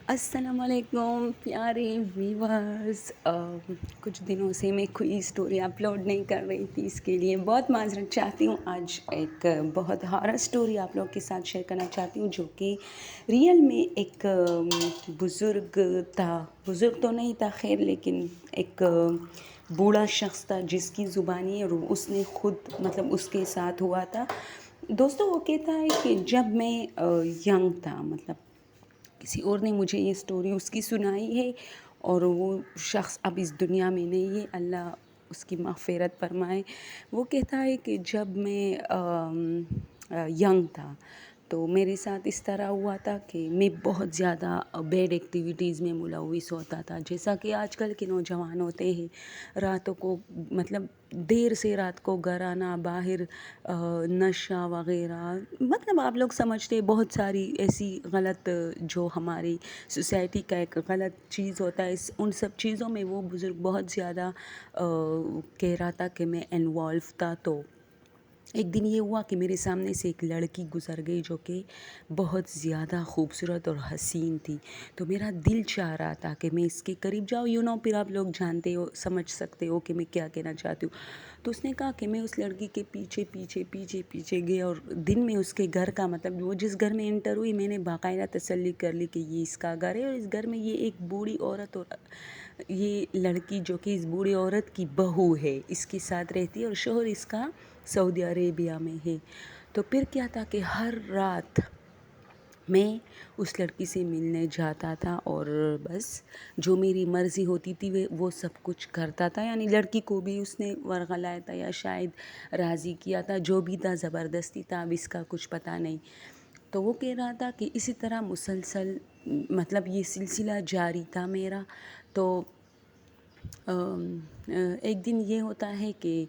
السلام علیکم پیارے ویورز، کچھ دنوں سے میں کوئی اسٹوری اپلوڈ نہیں کر رہی تھی، اس کے لیے بہت معذرت چاہتی ہوں۔ آج ایک بہت ہارر اسٹوری آپ لوگ کے ساتھ شیئر کرنا چاہتی ہوں، جو کہ ریئل میں ایک بزرگ تھا، بزرگ تو نہیں تھا خیر، لیکن ایک بوڑھا شخص تھا جس کی زبانی اور اس نے خود مطلب اس کے ساتھ ہوا تھا۔ دوستوں، وہ کہتا ہے کہ جب میں ینگ تھا، مطلب کسی اور نے مجھے یہ اسٹوری اس کی سنائی ہے، اور وہ شخص اب اس دنیا میں نہیں ہے، اللہ اس کی مغفرت فرمائے۔ وہ کہتا ہے کہ جب میں ینگ تھا تو میرے ساتھ اس طرح ہوا تھا کہ میں بہت زیادہ بیڈ ایکٹیویٹیز میں ملوث ہوتا تھا، جیسا کہ آج کل کے نوجوان ہوتے ہیں۔ راتوں کو مطلب دیر سے رات کو گھر آنا، باہر نشہ وغیرہ، مطلب آپ لوگ سمجھتے ہیں بہت ساری ایسی غلط جو ہماری سوسائٹی کا ایک غلط چیز ہوتا ہے، ان سب چیزوں میں وہ بزرگ بہت زیادہ کہہ رہا تھا کہ میں انوالو تھا۔ تو ایک دن یہ ہوا کہ میرے سامنے سے ایک لڑکی گزر گئی جو کہ بہت زیادہ خوبصورت اور حسین تھی، تو میرا دل چاہ رہا تھا کہ میں اس کے قریب جاؤں، پھر آپ لوگ جانتے ہو، سمجھ سکتے ہو کہ میں کیا کہنا چاہتی ہوں۔ تو اس نے کہا کہ میں اس لڑکی کے پیچھے پیچھے پیچھے پیچھے گیا، اور دن میں اس کے گھر کا مطلب وہ جس گھر میں انٹر ہوئی، میں نے باقاعدہ تسلی کر لی کہ یہ اس کا گھر ہے، اور اس گھر میں یہ ایک بوڑھی عورت اور یہ لڑکی جو کہ اس بوڑھی عورت کی بہو ہے، اس کے ساتھ رہتی ہے، اور شوہر اس کا سعودی عربیہ میں ہے۔ تو پھر کیا تھا کہ ہر رات میں اس لڑکی سے ملنے جاتا تھا، اور بس جو میری مرضی ہوتی تھی وہ سب کچھ کرتا تھا، یعنی لڑکی کو بھی اس نے ورغلایا تھا یا شاید راضی کیا تھا، جو بھی تھا زبردستی تھا، اب اس کا کچھ پتہ نہیں۔ تو وہ کہہ رہا تھا کہ اسی طرح مسلسل مطلب یہ سلسلہ جاری تھا میرا۔ تو ایک دن یہ ہوتا ہے کہ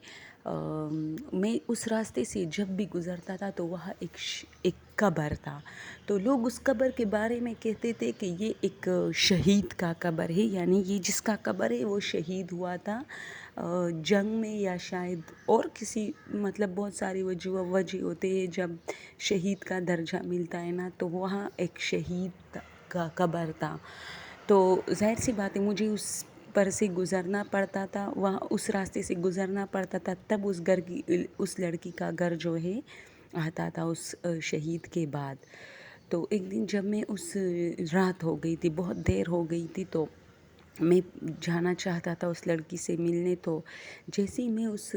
میں اس راستے سے جب بھی گزرتا تھا تو وہاں ایک قبر تھا، تو لوگ اس قبر کے بارے میں کہتے تھے کہ یہ ایک شہید کا قبر ہے، یعنی یہ جس کا قبر ہے وہ شہید ہوا تھا جنگ میں، یا شاید اور کسی مطلب بہت ساری وجہ ہوتے ہیں جب شہید کا درجہ ملتا ہے نا، تو وہاں ایک شہید کا قبر تھا۔ تو ظاہر سی بات ہے مجھے اس پر سے گزرنا پڑتا تھا، وہاں اس راستے سے گزرنا پڑتا تھا، تب اس لڑکی کا گھر جو ہے آتا تھا اس شہید کے بعد۔ تو ایک دن جب میں اس رات ہو گئی تھی، بہت دیر ہو گئی تھی، تو میں جانا چاہتا تھا اس لڑکی سے ملنے۔ تو جیسے ہی میں اس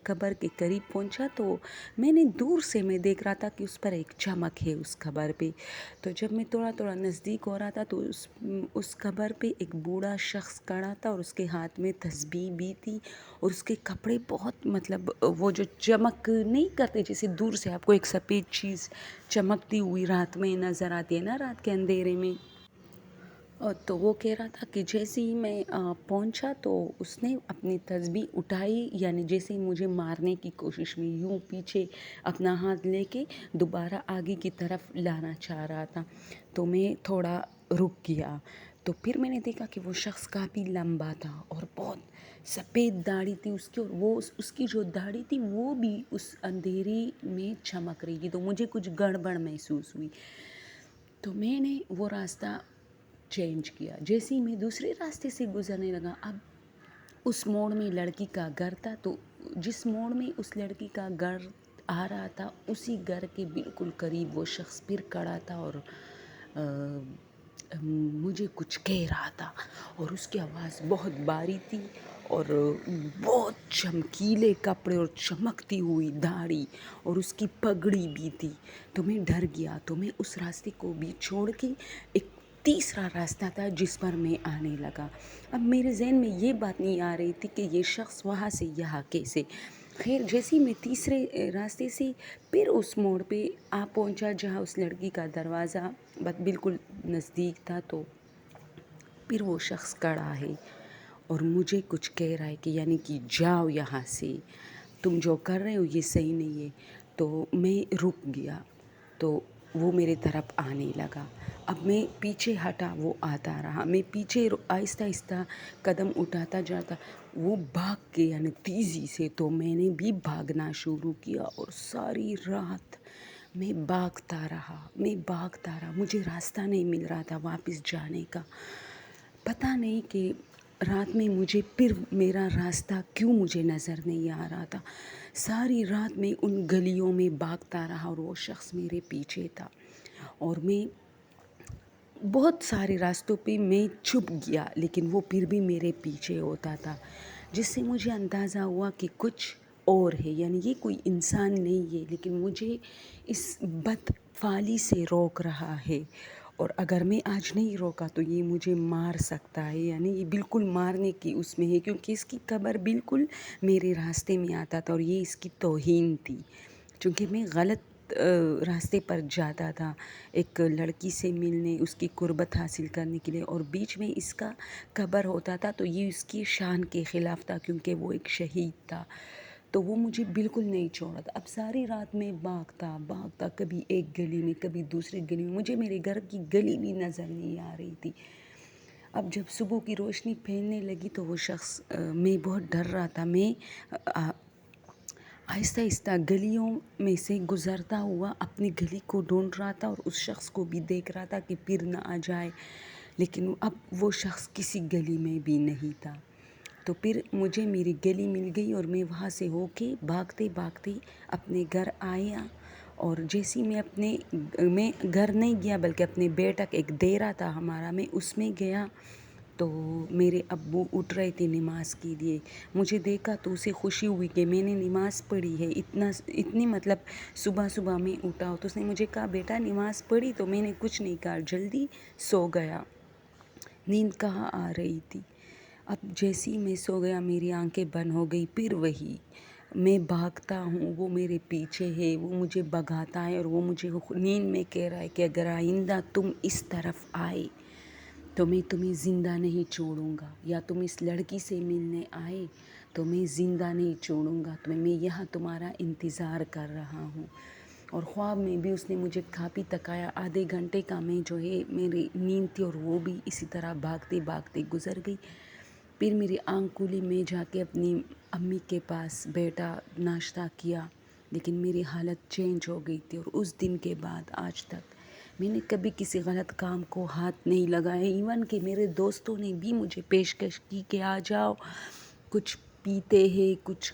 قبر کے قریب پہنچا تو میں نے دور سے میں دیکھ رہا تھا کہ اس پر ایک چمک ہے اس قبر پہ۔ تو جب میں تھوڑا تھوڑا نزدیک ہو رہا تھا تو اس قبر پہ ایک بوڑھا شخص کھڑا تھا، اور اس کے ہاتھ میں تسبیح بھی تھی، اور اس کے کپڑے بہت مطلب وہ جو چمک نہیں کرتے، جیسے دور سے آپ کو ایک سفید چیز چمکتی ہوئی رات میں نظر آتی ہے نا، رات کے اندھیرے میں۔ تو وہ کہہ رہا تھا کہ جیسے ہی میں پہنچا تو اس نے اپنی تسبیح اٹھائی، یعنی جیسے ہی مجھے مارنے کی کوشش میں یوں پیچھے اپنا ہاتھ لے کے دوبارہ آگے کی طرف لانا چاہ رہا تھا، تو میں تھوڑا رک گیا۔ تو پھر میں نے دیکھا کہ وہ شخص کافی لمبا تھا اور بہت سفید داڑھی تھی اس کی، اور وہ اس کی جو داڑھی تھی وہ بھی اس اندھیرے میں چمک رہی تھی، تو مجھے کچھ گڑبڑ محسوس ہوئی۔ تو میں نے وہ راستہ چینج کیا، جیسے ہی میں دوسرے راستے سے گزرنے لگا، اب اس موڑ میں لڑکی کا گھر تھا، تو جس موڑ میں اس لڑکی کا گھر آ رہا تھا اسی گھر کے بالکل قریب وہ شخص پھر کھڑا تھا، اور مجھے کچھ کہہ رہا تھا، اور اس کی آواز بہت باری تھی، اور بہت چمکیلے کپڑے اور چمکتی ہوئی داڑھی، اور اس کی پگڑی بھی تھی۔ تو میں ڈر گیا، تو میں اس راستے کو بھی چھوڑ کے ایک تیسرا راستہ تھا جس پر میں آنے لگا۔ اب میرے ذہن میں یہ بات نہیں آ رہی تھی کہ یہ شخص وہاں سے یہاں کیسے۔ خیر جیسے ہی میں تیسرے راستے سے پھر اس موڑ پہ پہنچا جہاں اس لڑکی کا دروازہ بالکل نزدیک تھا، تو پھر وہ شخص کھڑا ہے اور مجھے کچھ کہہ رہا ہے کہ یعنی کہ جاؤ یہاں سے، تم جو کر رہے ہو یہ صحیح نہیں ہے۔ تو میں رک گیا، تو وہ میرے طرف آنے لگا، اب میں پیچھے ہٹا، وہ آتا رہا، میں پیچھے آہستہ آہستہ قدم اٹھاتا جاتا، وہ بھاگ کے یعنی تیزی سے، تو میں نے بھی بھاگنا شروع کیا، اور ساری رات میں بھاگتا رہا، مجھے راستہ نہیں مل رہا تھا واپس جانے کا۔ پتہ نہیں کہ رات میں مجھے پھر میرا راستہ کیوں مجھے نظر نہیں آ رہا تھا۔ ساری رات میں ان گلیوں میں بھاگتا رہا اور وہ شخص میرے پیچھے تھا، اور میں بہت سارے راستوں پہ میں چھپ گیا، لیکن وہ پھر بھی میرے پیچھے ہوتا تھا، جس سے مجھے اندازہ ہوا کہ کچھ اور ہے، یعنی یہ کوئی انسان نہیں ہے، لیکن مجھے اس بدفعلی سے روک رہا ہے، اور اگر میں آج نہیں روکا تو یہ مجھے مار سکتا ہے، یعنی یہ بالکل مارنے کی اس میں ہے، کیونکہ اس کی قبر بالکل میرے راستے میں آتا تھا، اور یہ اس کی توہین تھی، چونکہ میں غلط راستے پر جاتا تھا ایک لڑکی سے ملنے، اس کی قربت حاصل کرنے کے لیے، اور بیچ میں اس کا قبر ہوتا تھا، تو یہ اس کی شان کے خلاف تھا، کیونکہ وہ ایک شہید تھا، تو وہ مجھے بالکل نہیں چھوڑا تھا۔ اب ساری رات میں بھاگتا، کبھی ایک گلی میں، کبھی دوسری گلی میں، مجھے میرے گھر کی گلی بھی نظر نہیں آ رہی تھی۔ اب جب صبح کی روشنی پھیلنے لگی تو وہ شخص، میں بہت ڈر رہا تھا، میں آہستہ آہستہ گلیوں میں سے گزرتا ہوا اپنی گلی کو ڈھونڈ رہا تھا، اور اس شخص کو بھی دیکھ رہا تھا کہ پھر نہ آ جائے، لیکن اب وہ شخص کسی گلی میں بھی نہیں تھا۔ تو پھر مجھے میری گلی مل گئی، اور میں وہاں سے ہو کے بھاگتے اپنے گھر آیا، اور جیسے میں گھر نہیں گیا بلکہ اپنے بیٹک ایک دیرا تھا ہمارا، میں اس میں گیا تو میرے ابو اٹھ رہے تھے نماز کے لیے۔ مجھے دیکھا تو اسے خوشی ہوئی کہ میں نے نماز پڑھی ہے، اتنی مطلب صبح میں اٹھا، تو اس نے مجھے کہا بیٹا نماز پڑھی؟ تو میں نے کچھ نہیں کہا، جلدی سو گیا، نیند کہاں آ رہی تھی۔ اب جیسے ہی میں سو گیا میری آنکھیں بند ہو گئی، پھر وہی میں بھاگتا ہوں، وہ میرے پیچھے ہے، وہ مجھے بھگاتا ہے، اور وہ مجھے نیند میں کہہ رہا ہے کہ اگر آئندہ تم اس طرف آئے تو میں تمہیں زندہ نہیں چھوڑوں گا، یا تم اس لڑکی سے ملنے آئے تو میں زندہ نہیں چھوڑوں گا تمہیں، میں یہاں تمہارا انتظار کر رہا ہوں۔ اور خواب میں بھی اس نے مجھے کافی تکایا، آدھے گھنٹے کا میں جو ہے میری نیند تھی، اور وہ بھی اسی طرح بھاگتے گزر گئی۔ پھر میری آنکھ کھلی، میں جا کے اپنی امی کے پاس بیٹا، ناشتہ کیا، لیکن میری حالت چینج ہو گئی تھی، اور اس دن کے بعد آج تک میں نے کبھی کسی غلط کام کو ہاتھ نہیں لگایا، ایون کہ میرے دوستوں نے بھی مجھے پیشکش کی کہ آ جاؤ، کچھ پیتے ہیں، کچھ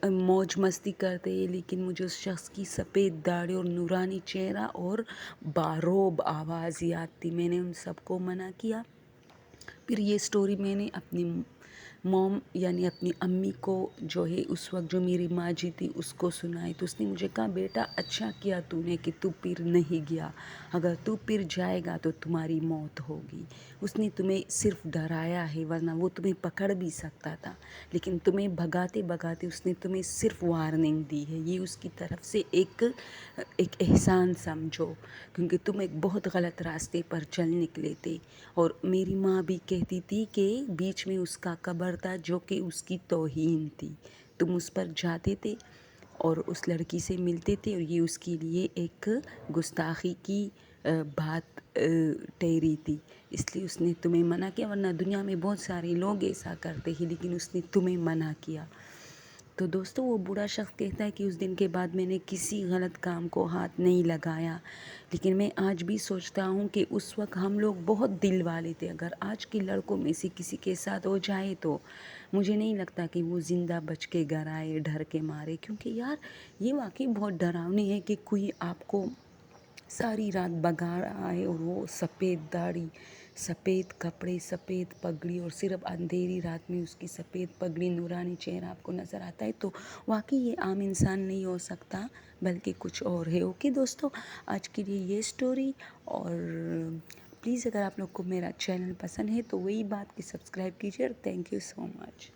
موج مستی کرتے ہیں، لیکن مجھے اس شخص کی سفید داڑھی اور نورانی چہرہ اور باروب آواز یاد تھی، میں نے ان سب کو منع کیا۔ پھر یہ سٹوری میں نے اپنی موم یعنی اپنی امی کو جو ہے اس وقت جو میری ماں جی تھی اس کو سنائی، تو اس نے مجھے کہا بیٹا اچھا کیا تو نے کہ تو پھر نہیں گیا، اگر تو پھر جائے گا تو تمہاری موت ہوگی۔ اس نے تمہیں صرف ڈرایا ہے، ورنہ وہ تمہیں پکڑ بھی سکتا تھا، لیکن تمہیں بھگاتے اس نے تمہیں صرف وارننگ دی ہے، یہ اس کی طرف سے ایک احسان سمجھو، کیونکہ تم ایک بہت غلط راستے پر چل نکلے تھے۔ اور میری ماں بھی کہتی تھی کہ بیچ میں اس کا قبر تھا جو کہ اس کی توہین تھی، تم اس پر جاتے تھے اور اس لڑکی سے ملتے تھے، اور یہ اس کے لیے ایک گستاخی کی بات ٹھہری تھی، اس لیے اس نے تمہیں منع کیا، ورنہ دنیا میں بہت سارے لوگ ایسا کرتے ہیں، لیکن اس نے تمہیں منع کیا۔ تو دوستو وہ بوڑھا شخص کہتا ہے کہ اس دن کے بعد میں نے کسی غلط کام کو ہاتھ نہیں لگایا، لیکن میں آج بھی سوچتا ہوں کہ اس وقت ہم لوگ بہت دل والے تھے، اگر آج کے لڑکوں میں سے کسی کے ساتھ ہو جائے تو مجھے نہیں لگتا کہ وہ زندہ بچ کے گھر آئے ڈر کے مارے، کیونکہ یار یہ واقعی بہت ڈراؤنی ہے کہ کوئی آپ کو ساری رات بھگا رہا ہے، اور وہ سفید داڑھی، سفید کپڑے، سفید پگڑی، اور صرف اندھیری رات میں اس کی سفید پگڑی، نورانی چہرہ آپ کو نظر آتا ہے، تو واقعی یہ عام انسان نہیں ہو سکتا بلکہ کچھ اور ہے۔ اوکے دوستو، آج کے لیے یہ سٹوری، اور پلیز اگر آپ لوگ کو میرا چینل پسند ہے تو وہی بات کہ سبسکرائب کیجیے، اور تھینک یو سو مچ۔